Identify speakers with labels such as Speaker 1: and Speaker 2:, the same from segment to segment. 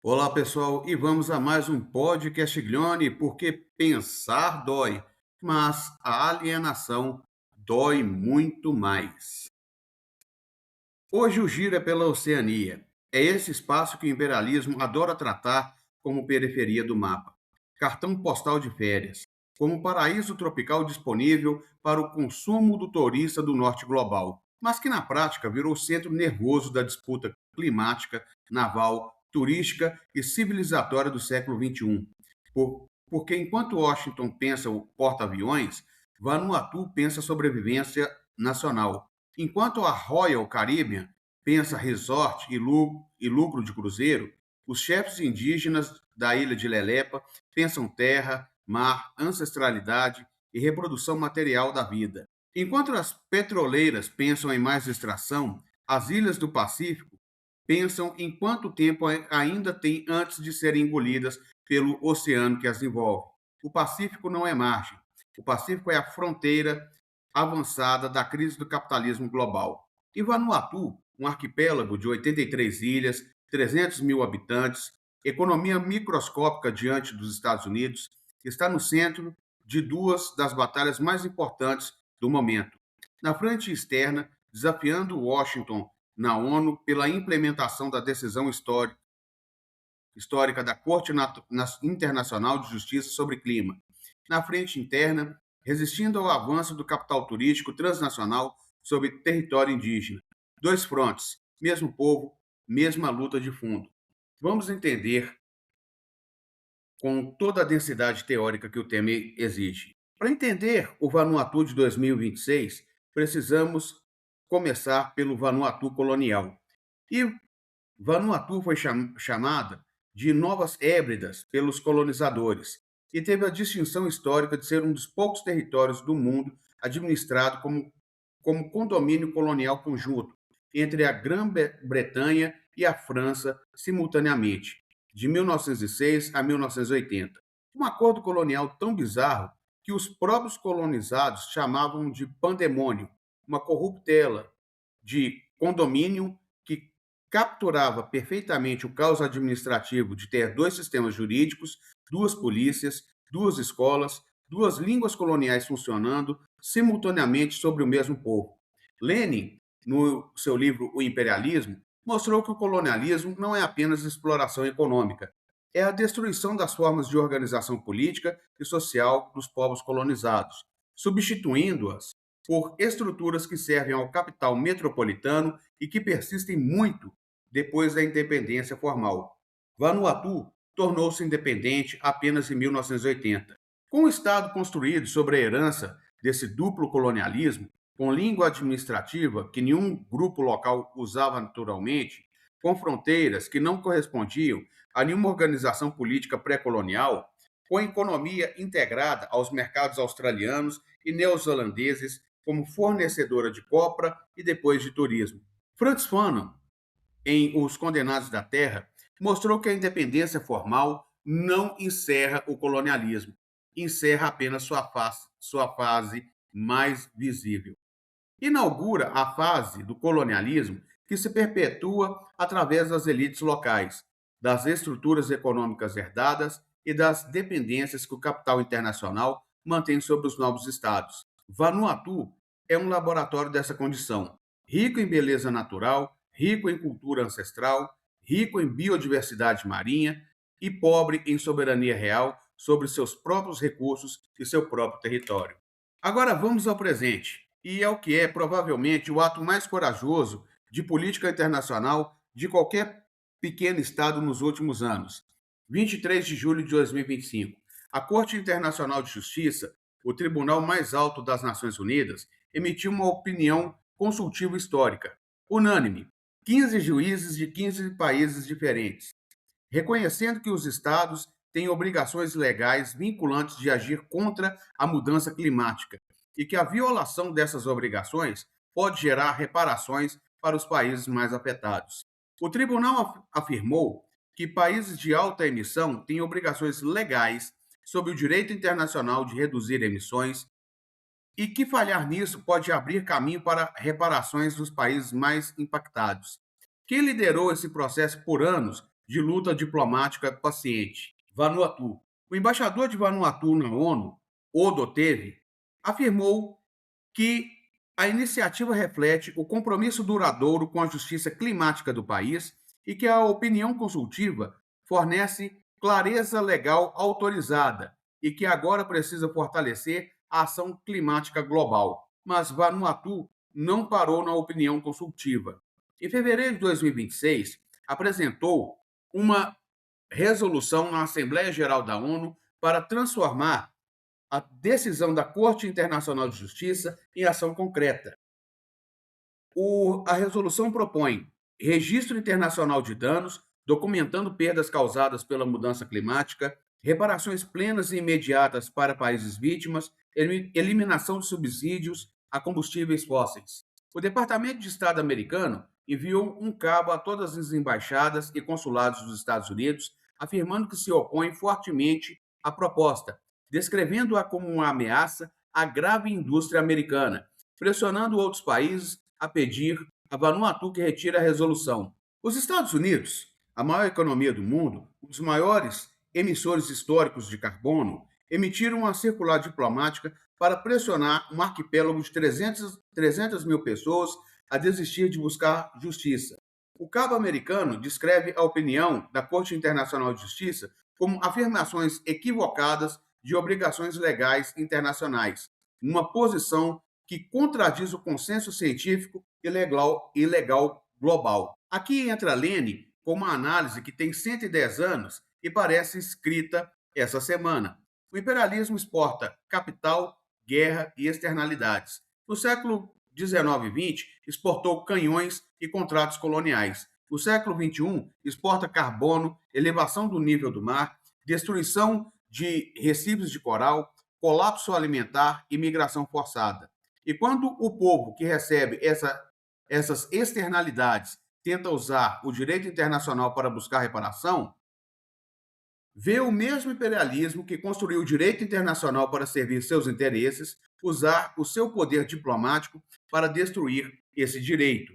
Speaker 1: Olá, pessoal, e vamos a mais um podcast Glione, porque pensar dói, mas a alienação dói muito mais. Hoje o giro é pela Oceania. É esse espaço que o imperialismo adora tratar como periferia do mapa. Cartão postal de férias, como paraíso tropical disponível para o consumo do turista do norte global, mas que na prática virou centro nervoso da disputa climática, naval, turística e civilizatória do século XXI. Porque enquanto Washington pensa o porta-aviões, Vanuatu pensa sobrevivência nacional. Enquanto a Royal Caribbean pensa resort e lucro de cruzeiro, os chefes indígenas da ilha de Lelepa pensam terra, mar, ancestralidade e reprodução material da vida. Enquanto as petroleiras pensam em mais extração, as ilhas do Pacífico pensam em quanto tempo ainda tem antes de serem engolidas pelo oceano que as envolve. O Pacífico não é margem. O Pacífico é a fronteira avançada da crise do capitalismo global. E Vanuatu, um arquipélago de 83 ilhas, 300 mil habitantes, economia microscópica diante dos Estados Unidos, está no centro de duas das batalhas mais importantes do momento. Na frente externa, desafiando Washington na ONU pela implementação da decisão histórica da Corte Internacional de Justiça sobre Clima. Na frente interna, resistindo ao avanço do capital turístico transnacional sobre território indígena. Dois frontes, mesmo povo, mesma luta de fundo. Vamos entender com toda a densidade teórica que o tema exige. Para entender o Vanuatu de 2026, precisamos começar pelo Vanuatu colonial. E Vanuatu foi chamada de Novas Hébridas pelos colonizadores e teve a distinção histórica de ser um dos poucos territórios do mundo administrado como condomínio colonial conjunto entre a Grã-Bretanha e a França simultaneamente, de 1906 a 1980. Um acordo colonial tão bizarro que os próprios colonizados chamavam de pandemônio, uma corruptela de condomínio que capturava perfeitamente o caos administrativo de ter dois sistemas jurídicos, duas polícias, duas escolas, duas línguas coloniais funcionando simultaneamente sobre o mesmo povo. Lenin, no seu livro O Imperialismo, mostrou que o colonialismo não é apenas exploração econômica, é a destruição das formas de organização política e social dos povos colonizados, substituindo-as por estruturas que servem ao capital metropolitano e que persistem muito depois da independência formal. Vanuatu tornou-se independente apenas em 1980. Com o Estado construído sobre a herança desse duplo colonialismo, com língua administrativa que nenhum grupo local usava naturalmente, com fronteiras que não correspondiam a nenhuma organização política pré-colonial, com economia integrada aos mercados australianos e neozelandeses como fornecedora de copra e depois de turismo. Frantz Fanon, em Os Condenados da Terra, mostrou que a independência formal não encerra o colonialismo, encerra apenas sua fase mais visível. Inaugura a fase do colonialismo que se perpetua através das elites locais, das estruturas econômicas herdadas e das dependências que o capital internacional mantém sobre os novos estados. Vanuatu é um laboratório dessa condição, rico em beleza natural, rico em cultura ancestral, rico em biodiversidade marinha e pobre em soberania real sobre seus próprios recursos e seu próprio território. Agora vamos ao presente, e ao que é provavelmente o ato mais corajoso de política internacional de qualquer pequeno Estado nos últimos anos. 23 de julho de 2025, a Corte Internacional de Justiça, o tribunal mais alto das Nações Unidas, emitiu uma opinião consultiva histórica, unânime, 15 juízes de 15 países diferentes, reconhecendo que os estados têm obrigações legais vinculantes de agir contra a mudança climática e que a violação dessas obrigações pode gerar reparações para os países mais afetados. O tribunal afirmou que países de alta emissão têm obrigações legais sob o direito internacional de reduzir emissões e que falhar nisso pode abrir caminho para reparações dos países mais impactados. Quem liderou esse processo por anos de luta diplomática paciente. Vanuatu. O embaixador de Vanuatu na ONU, Odo Teve, afirmou que a iniciativa reflete o compromisso duradouro com a justiça climática do país e que a opinião consultiva fornece clareza legal autorizada e que agora precisa fortalecer a ação climática global. Mas Vanuatu não parou na opinião consultiva. Em fevereiro de 2026, apresentou uma resolução na Assembleia Geral da ONU para transformar a decisão da Corte Internacional de Justiça em ação concreta. A resolução propõe registro internacional de danos, documentando perdas causadas pela mudança climática, reparações plenas e imediatas para países vítimas, eliminação de subsídios a combustíveis fósseis. O Departamento de Estado americano enviou um cabo a todas as embaixadas e consulados dos Estados Unidos, afirmando que se opõe fortemente à proposta, descrevendo-a como uma ameaça à grave indústria americana, pressionando outros países a pedir a Vanuatu que retire a resolução. Os Estados Unidos, a maior economia do mundo, um dos maiores emissores históricos de carbono, emitiram uma circular diplomática para pressionar um arquipélago de 300 mil pessoas a desistir de buscar justiça. O cabo americano descreve a opinião da Corte Internacional de Justiça como afirmações equivocadas de obrigações legais internacionais, uma posição que contradiz o consenso científico e legal global. Aqui entra Lênin com uma análise que tem 110 anos e parece escrita essa semana. O imperialismo exporta capital, guerra e externalidades. No século XIX e XX, exportou canhões e contratos coloniais. No século XXI, exporta carbono, elevação do nível do mar, destruição de recifes de coral, colapso alimentar e migração forçada. E quando o povo que recebe essas externalidades tenta usar o direito internacional para buscar reparação, vê o mesmo imperialismo que construiu o direito internacional para servir seus interesses usar o seu poder diplomático para destruir esse direito.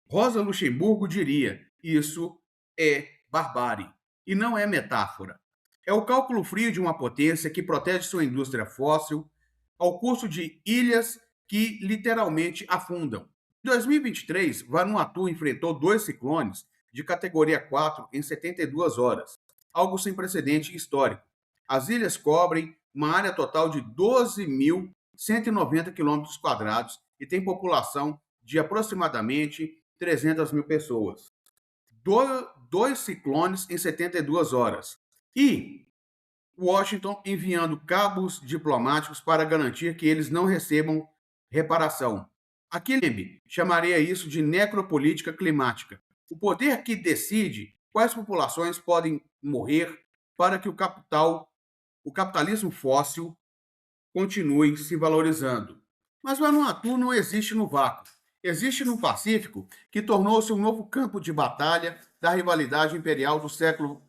Speaker 1: Rosa Luxemburgo diria: isso é barbárie, e não é metáfora. É o cálculo frio de uma potência que protege sua indústria fóssil ao custo de ilhas que literalmente afundam. Em 2023, Vanuatu enfrentou 2 ciclones de categoria 4 em 72 horas, algo sem precedente histórico. As ilhas cobrem uma área total de 12.190 km² e têm população de aproximadamente 300 mil pessoas. 2 ciclones em 72 horas. E Washington enviando cabos diplomáticos para garantir que eles não recebam reparação. Aqui chamaria isso de necropolítica climática. O poder que decide quais populações podem morrer para que o capitalismo fóssil continue se valorizando. Mas Vanuatu não existe no vácuo. Existe no Pacífico, que tornou-se um novo campo de batalha da rivalidade imperial do século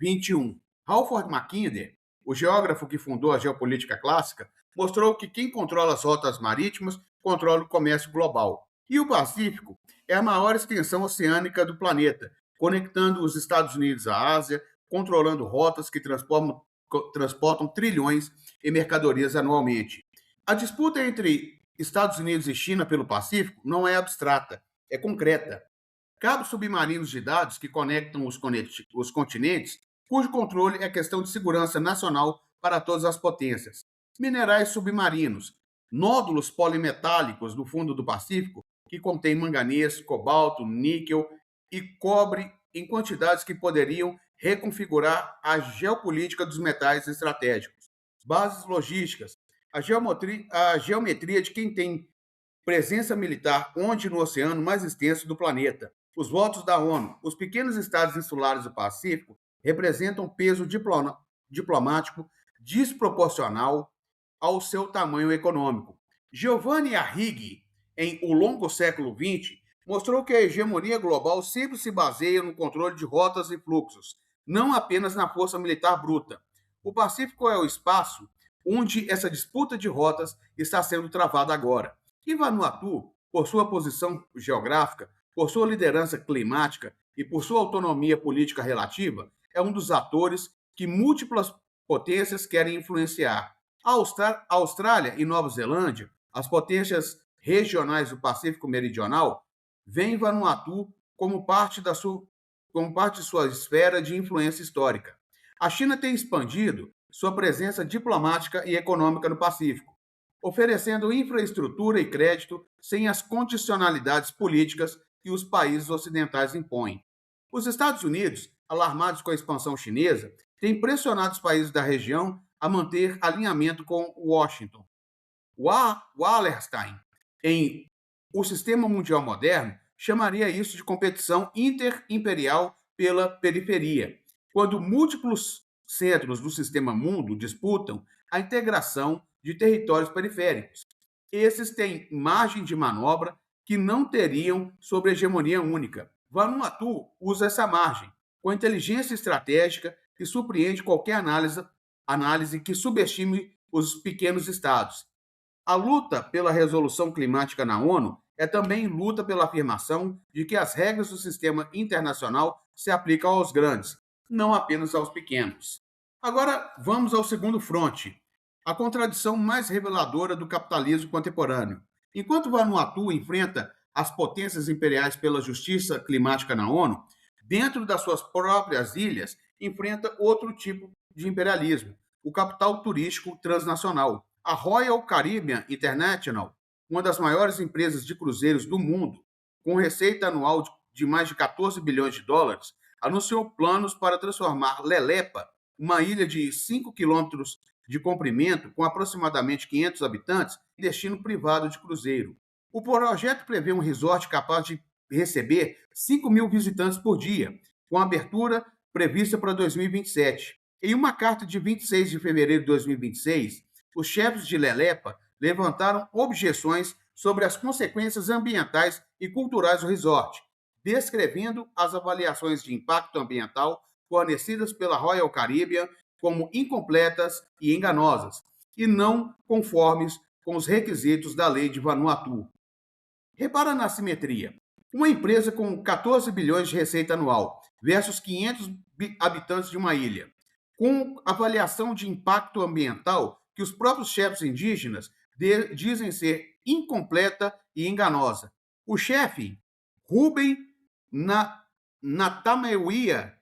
Speaker 1: XXI. Halford Mackinder, o geógrafo que fundou a geopolítica clássica, mostrou que quem controla as rotas marítimas controla o comércio global. E o Pacífico é a maior extensão oceânica do planeta, conectando os Estados Unidos à Ásia, controlando rotas que transportam trilhões em mercadorias anualmente. A disputa entre Estados Unidos e China pelo Pacífico não é abstrata, é concreta. Cabos submarinos de dados que conectam os continentes, cujo controle é questão de segurança nacional para todas as potências. Minerais submarinos, nódulos polimetálicos no fundo do Pacífico, que contêm manganês, cobalto, níquel e cobre em quantidades que poderiam reconfigurar a geopolítica dos metais estratégicos. Bases logísticas, a geometria de quem tem presença militar onde no oceano mais extenso do planeta. Os votos da ONU, os pequenos estados insulares do Pacífico representam peso diplomático desproporcional ao seu tamanho econômico. Giovanni Arrighi, em O Longo Século XX, mostrou que a hegemonia global sempre se baseia no controle de rotas e fluxos, não apenas na força militar bruta. O Pacífico é o espaço onde essa disputa de rotas está sendo travada agora. E Vanuatu, por sua posição geográfica, por sua liderança climática e por sua autonomia política relativa, é um dos atores que múltiplas potências querem influenciar. A Austrália e Nova Zelândia, as potências regionais do Pacífico Meridional, veem Vanuatu como parte de sua esfera de influência histórica. A China tem expandido sua presença diplomática e econômica no Pacífico, oferecendo infraestrutura e crédito sem as condicionalidades políticas que os países ocidentais impõem. Os Estados Unidos, alarmados com a expansão chinesa, têm pressionado os países da região a manter alinhamento com Washington. Wallerstein, em O Sistema Mundial Moderno, chamaria isso de competição interimperial pela periferia, quando múltiplos centros do sistema mundo disputam a integração de territórios periféricos. Esses têm margem de manobra que não teriam sob hegemonia única. Vanuatu usa essa margem, com inteligência estratégica que surpreende qualquer análise que subestime os pequenos estados. A luta pela resolução climática na ONU é também luta pela afirmação de que as regras do sistema internacional se aplicam aos grandes, não apenas aos pequenos. Agora, vamos ao segundo fronte, a contradição mais reveladora do capitalismo contemporâneo. Enquanto Vanuatu enfrenta as potências imperiais pela justiça climática na ONU, dentro das suas próprias ilhas, enfrenta outro tipo de imperialismo, o capital turístico transnacional. A Royal Caribbean International, uma das maiores empresas de cruzeiros do mundo, com receita anual de mais de 14 bilhões de dólares, anunciou planos para transformar Lelepa, uma ilha de 5 quilômetros de comprimento, com aproximadamente 500 habitantes, em destino privado de cruzeiro. O projeto prevê um resort capaz de receber 5 mil visitantes por dia, com abertura prevista para 2027. Em uma carta de 26 de fevereiro de 2026, os chefes de Lelepa levantaram objeções sobre as consequências ambientais e culturais do resort, descrevendo as avaliações de impacto ambiental fornecidas pela Royal Caribbean como incompletas e enganosas, e não conformes com os requisitos da lei de Vanuatu. Repara na simetria. Uma empresa com 14 bilhões de receita anual versus 500 habitantes de uma ilha, com avaliação de impacto ambiental que os próprios chefes indígenas dizem ser incompleta e enganosa. O chefe Ruben Natameuia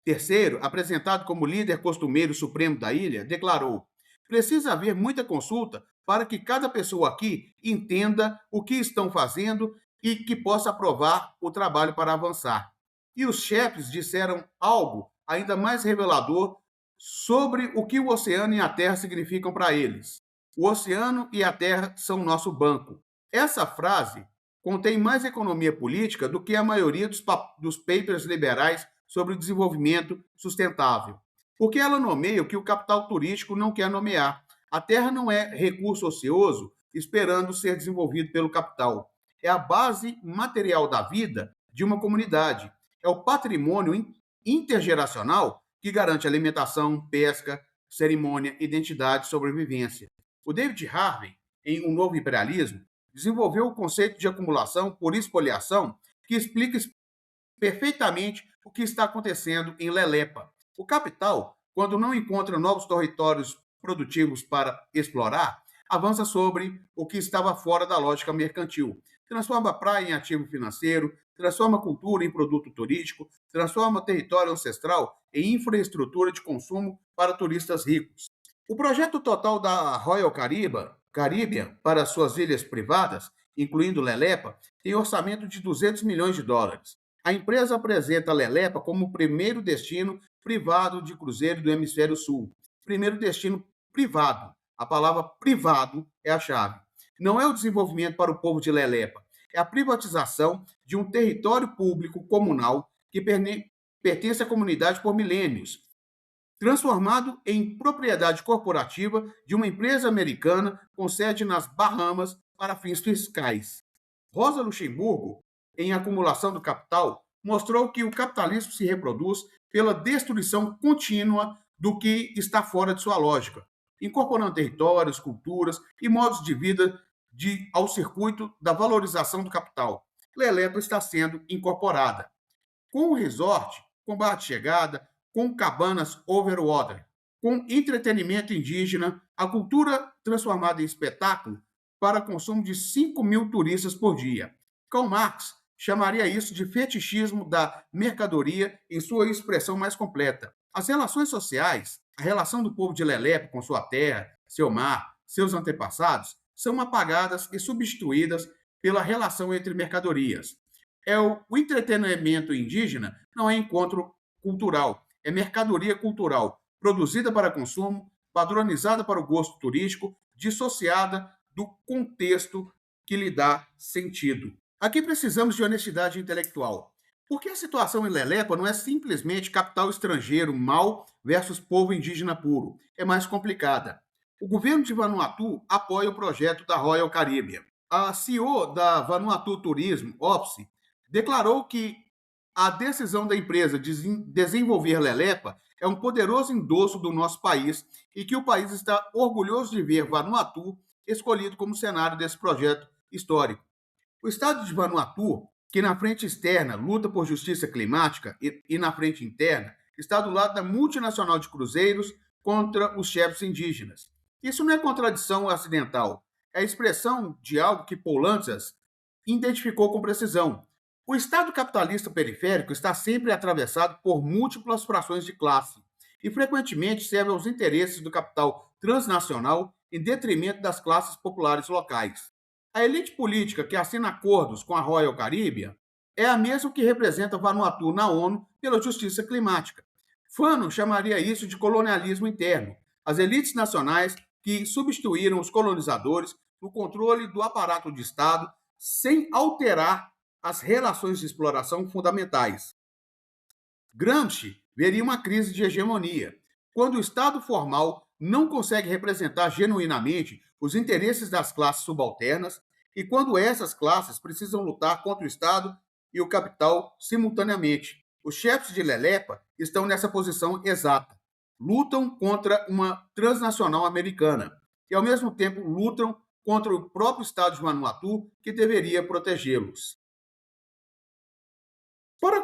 Speaker 1: III, apresentado como líder costumeiro supremo da ilha, declarou: precisa haver muita consulta para que cada pessoa aqui entenda o que estão fazendo e que possa aprovar o trabalho para avançar. E os chefes disseram algo ainda mais revelador sobre o que o oceano e a terra significam para eles. O oceano e a terra são nosso banco. Essa frase contém mais economia política do que a maioria dos papers liberais sobre o desenvolvimento sustentável, porque ela nomeia o que o capital turístico não quer nomear. A terra não é recurso ocioso esperando ser desenvolvido pelo capital. É a base material da vida de uma comunidade. É o patrimônio intergeracional que garante alimentação, pesca, cerimônia, identidade e sobrevivência. O David Harvey, em Um Novo Imperialismo, desenvolveu o conceito de acumulação por expoliação, que explica perfeitamente o que está acontecendo em Lelepa. O capital, quando não encontra novos territórios produtivos para explorar, avança sobre o que estava fora da lógica mercantil. Transforma a praia em ativo financeiro, transforma a cultura em produto turístico, transforma o território ancestral em infraestrutura de consumo para turistas ricos. O projeto total da Royal Caribbean para suas ilhas privadas, incluindo Lelepa, tem orçamento de 200 milhões de dólares. A empresa apresenta Lelepa como o primeiro destino privado de cruzeiro do Hemisfério Sul. Primeiro destino privado. A palavra privado é a chave. Não é o desenvolvimento para o povo de Lelepa, é a privatização de um território público comunal que pertence à comunidade por milênios, transformado em propriedade corporativa de uma empresa americana com sede nas Bahamas para fins fiscais. Rosa Luxemburgo, em Acumulação do Capital, mostrou que o capitalismo se reproduz pela destruição contínua do que está fora de sua lógica, incorporando territórios, culturas e modos de vida ao circuito da valorização do capital. Lelepa está sendo incorporada. com resort, com bar de chegada, com cabanas over-water, com entretenimento indígena, a cultura transformada em espetáculo para consumo de 5.000 turistas por dia. Karl Marx chamaria isso de fetichismo da mercadoria em sua expressão mais completa. As relações sociais, a relação do povo de Lelepo com sua terra, seu mar, seus antepassados, são apagadas e substituídas pela relação entre mercadorias. O entretenimento indígena não é encontro cultural, é mercadoria cultural, produzida para consumo, padronizada para o gosto turístico, dissociada do contexto que lhe dá sentido. Aqui precisamos de honestidade intelectual. Porque a situação em Lelepa não é simplesmente capital estrangeiro mau versus povo indígena puro. É mais complicada. O governo de Vanuatu apoia o projeto da Royal Caribbean. A CEO da Vanuatu Tourism Office declarou que a decisão da empresa de desenvolver Lelepa é um poderoso endosso do nosso país e que o país está orgulhoso de ver Vanuatu escolhido como cenário desse projeto histórico. O estado de Vanuatu, que na frente externa luta por justiça climática e na frente interna está do lado da multinacional de cruzeiros contra os chefes indígenas. Isso não é contradição acidental, é a expressão de algo que Paul Lanzas identificou com precisão. O Estado capitalista periférico está sempre atravessado por múltiplas frações de classe e frequentemente serve aos interesses do capital transnacional em detrimento das classes populares locais. A elite política que assina acordos com a Royal Caribbean é a mesma que representa Vanuatu na ONU pela justiça climática. Fano chamaria isso de colonialismo interno. As elites nacionais que substituíram os colonizadores no controle do aparato de Estado sem alterar as relações de exploração fundamentais. Gramsci veria uma crise de hegemonia, quando o Estado formal não consegue representar genuinamente os interesses das classes subalternas e quando essas classes precisam lutar contra o Estado e o capital simultaneamente. Os chefes de Lelepa estão nessa posição exata. Lutam contra uma transnacional americana e, ao mesmo tempo, lutam contra o próprio Estado de Vanuatu, que deveria protegê-los. Para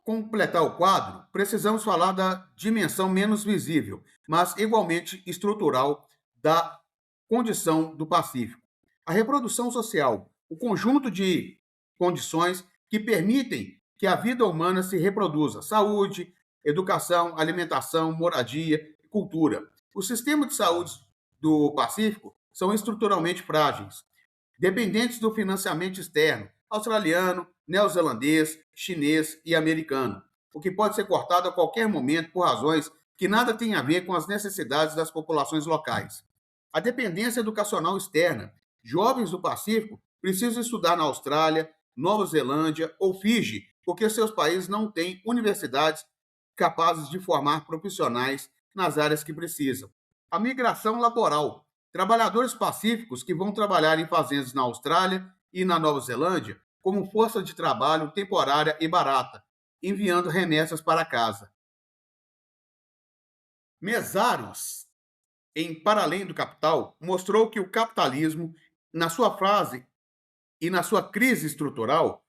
Speaker 1: completar o quadro, precisamos falar da dimensão menos visível, mas igualmente estrutural da condição do Pacífico. A reprodução social, o conjunto de condições que permitem que a vida humana se reproduza: saúde, educação, alimentação, moradia e cultura. Os sistemas de saúde do Pacífico são estruturalmente frágeis, dependentes do financiamento externo, australiano, neozelandês, chinês e americano, o que pode ser cortado a qualquer momento por razões que nada têm a ver com as necessidades das populações locais. A dependência educacional externa. Jovens do Pacífico precisam estudar na Austrália, Nova Zelândia ou Fiji, porque seus países não têm universidades capazes de formar profissionais nas áreas que precisam. A migração laboral. Trabalhadores pacíficos que vão trabalhar em fazendas na Austrália e na Nova Zelândia como força de trabalho temporária e barata, enviando remessas para casa. Mesaros, em Para Além do Capital, mostrou que o capitalismo, na sua fase e na sua crise estrutural,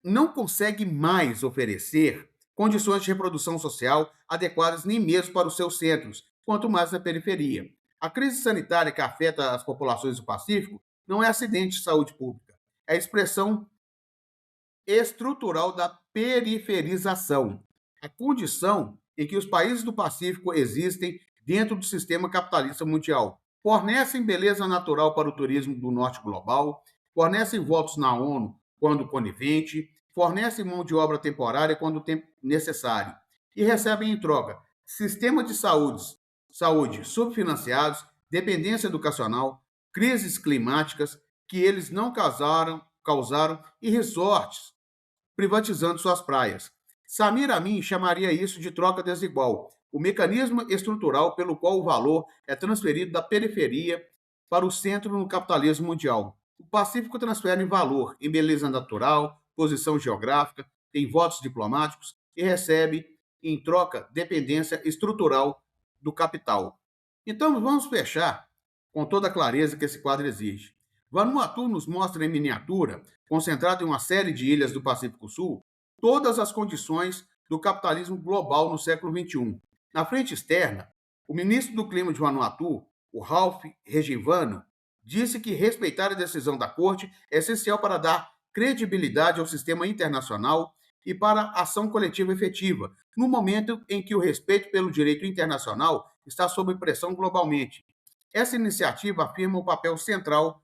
Speaker 1: não consegue mais oferecer condições de reprodução social adequadas nem mesmo para os seus centros, quanto mais na periferia. A crise sanitária que afeta as populações do Pacífico não é acidente de saúde pública, é a expressão estrutural da periferização, a condição em que os países do Pacífico existem dentro do sistema capitalista mundial. Fornecem beleza natural para o turismo do norte global, fornecem votos na ONU quando conivente, fornecem mão de obra temporária quando necessário e recebem em troca sistema de saúde subfinanciados, dependência educacional, crises climáticas que eles não causaram e resorts privatizando suas praias. Samir Amin chamaria isso de troca desigual, o mecanismo estrutural pelo qual o valor é transferido da periferia para o centro no capitalismo mundial. O Pacífico transfere valor em beleza natural, posição geográfica, tem votos diplomáticos e recebe, em troca, dependência estrutural do capital. Então, vamos fechar com toda a clareza que esse quadro exige. Vanuatu nos mostra em miniatura, concentrado em uma série de ilhas do Pacífico Sul, todas as condições do capitalismo global no século XXI. Na frente externa, o ministro do Clima de Vanuatu, o Ralph Regivano, disse que respeitar a decisão da Corte é essencial para dar credibilidade ao sistema internacional e para a ação coletiva efetiva, no momento em que o respeito pelo direito internacional está sob pressão globalmente. Essa iniciativa afirma o papel central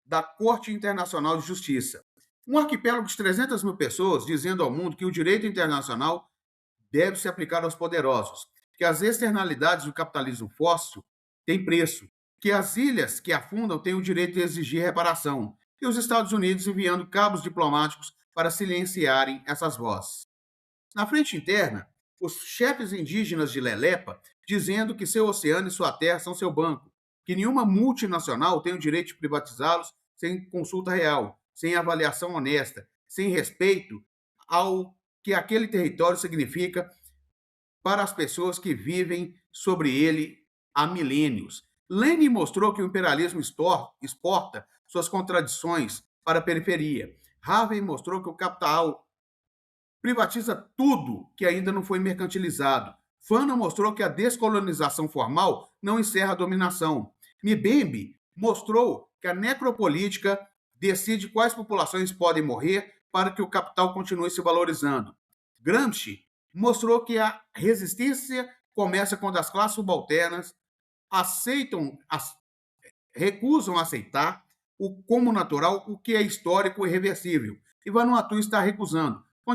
Speaker 1: da Corte Internacional de Justiça. Um arquipélago de 300 mil pessoas dizendo ao mundo que o direito internacional deve se aplicar aos poderosos, que as externalidades do capitalismo fóssil têm preço, que as ilhas que afundam têm o direito de exigir reparação, e os Estados Unidos enviando cabos diplomáticos para silenciarem essas vozes. Na frente interna, os chefes indígenas de Lelepa dizendo que seu oceano e sua terra são seu banco, que nenhuma multinacional tem o direito de privatizá-los sem consulta real, sem avaliação honesta, sem respeito ao que aquele território significa para as pessoas que vivem sobre ele há milênios. Lenin mostrou que o imperialismo exporta suas contradições para a periferia. Harvey mostrou que o capital privatiza tudo que ainda não foi mercantilizado. Fanon mostrou que a descolonização formal não encerra a dominação. Mbembe mostrou que a necropolítica decide quais populações podem morrer para que o capital continue se valorizando. Gramsci mostrou que a resistência começa quando as classes subalternas recusam aceitar como natural o que é histórico e irreversível. E Vanuatu está recusando, com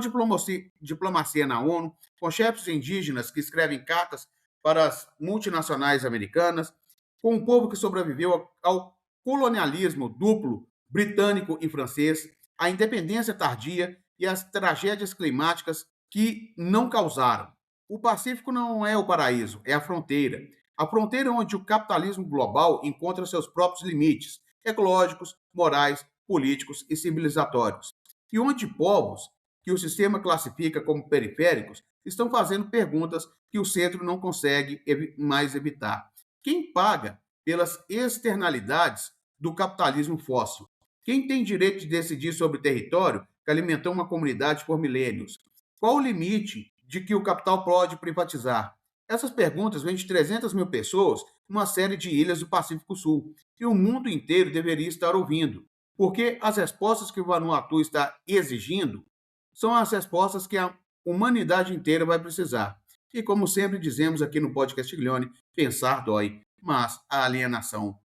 Speaker 1: diplomacia na ONU, com chefes indígenas que escrevem cartas para as multinacionais americanas, com um povo que sobreviveu ao colonialismo duplo britânico e francês, à independência tardia e às tragédias climáticas que não causaram. O Pacífico não é o paraíso, é a fronteira. A fronteira onde o capitalismo global encontra seus próprios limites ecológicos, morais, políticos e civilizatórios. E onde povos que o sistema classifica como periféricos estão fazendo perguntas que o centro não consegue mais evitar. Quem paga pelas externalidades do capitalismo fóssil? Quem tem direito de decidir sobre o território que alimentou uma comunidade por milênios? Qual o limite de que o capital pode privatizar? Essas perguntas vêm de 300 mil pessoas numa série de ilhas do Pacífico Sul. E o mundo inteiro deveria estar ouvindo, porque as respostas que o Vanuatu está exigindo são as respostas que a humanidade inteira vai precisar. E como sempre dizemos aqui no Podcast Glione, pensar dói, mas a alienação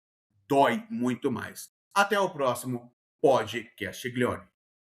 Speaker 1: dói muito mais. Até o próximo Podcast Glione.